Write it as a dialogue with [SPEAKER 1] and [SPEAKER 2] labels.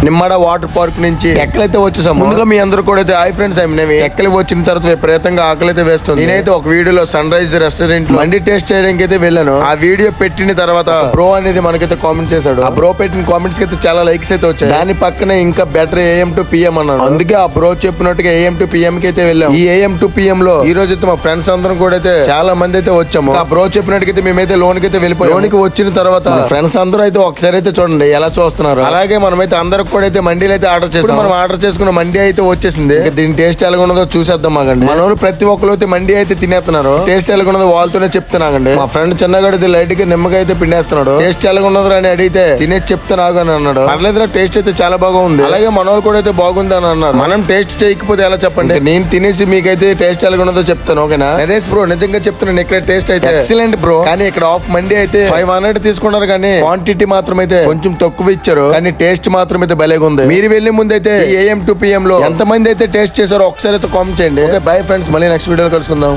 [SPEAKER 1] నిమ్మడ water park నుంచి ఎక్కలైతే వచ్చేసాం. ముందుగా మీ అందరూ కూడా అయితే హాయ్ ఫ్రెండ్స్, ఎక్కలి వచ్చిన తర్వాత విపరీతంగా ఆకలి అయితే వేస్తుంది. నేనైతే ఒక వీడియోలో సన్ రైజ్ రెస్టారెంట్ మండి టేస్ట్ చేయడానికి అయితే వెళ్ళాను. ఆ వీడియో పెట్టిన తర్వాత బ్రో అనేది మనకైతే కామెంట్ చేశాడు. ఆ బ్రో పెట్టిన కామెంట్స్ కి అయితే చాలా లైక్స్ అయితే వచ్చాయి. దాని పక్కనే ఇంకా బెటర్ AM to PM అన్నాడు. అందుకే ఆ బ్రో చెప్పినట్టుగా AM to PM కి అయితే వెళ్ళాం. ఈ AM to PM లో ఈ రోజు అయితే మా ఫ్రెండ్స్ అందరం కూడా అయితే చాలా మంది అయితే వచ్చాము. ఆ బ్రో చెప్పినట్టుగా మేమైతే లోన్ కి అయితే వెళ్ళిపోయాం. లోన్ కి వచ్చిన తర్వాత ఫ్రెండ్స్ అందరూ అయితే ఒకసారి అయితే చూడండి ఎలా చూస్తున్నారు. అలాగే మనమైతే అందరికి కూడా అయితే మండీలు అయితే ఆర్డర్ చేసాం. మనం ఆర్డర్ చేసుకున్న మండీ అయితే వచ్చేసింది. దీని టేస్ట్ ఎలా ఉన్నదో చూసేద్దాం. మాకండి మన వాళ్ళు ప్రతి ఒక్కరు అయితే మండీ అయితే తినేస్తున్నారు. టేస్ట్ ఎలా ఉన్నదో వాళ్ళతోనే చెప్తున్నాగండి. మా ఫ్రెండ్ చిన్నగాడు లైట్ గా నిమ్మకాయ అయితే పిండేస్తున్నాడు. టేస్ట్ ఎలా ఉన్నదో అని అడిగితే తినేసి చెప్తున్నాగు అని అన్నాడు. పర్లేదు టేస్ట్ అయితే చాలా బాగుంది. అలాగే మన వాళ్ళు కూడా అయితే బాగుంది అని అన్నారు. మనం టేస్ట్ చేయకపోతే ఎలా చెప్పండి. నేను తినేసి మీకైతే టేస్ట్ ఎలా ఉన్నదో చెప్తాను. ఓకేనా నరేష్ బ్రో, నిజంగా చెప్తున్నాను ఇక్కడ టేస్ట్ అయితే ఎక్సలెంట్ బ్రో. కానీ ఇక్కడ ఆఫ్ మండీ అయితే 500 తీసుకున్నారు. కానీ క్వాంటిటీ మాత్రం అయితే కొంచెం తక్కువ ఇచ్చారు. కానీ టేస్ట్ మాత్రం అయితే భలేగా ఉంది. మీరు వెళ్లే ముందు అయితే AM to PM లో ఎంత మంది అయితే టేస్ట్ చేశారో ఒకసారి అయితే కామెంట్ చేయండి. బై ఫ్రెండ్స్, మళ్ళీ నెక్స్ట్ వీడియోలో కలుసుకుందాం.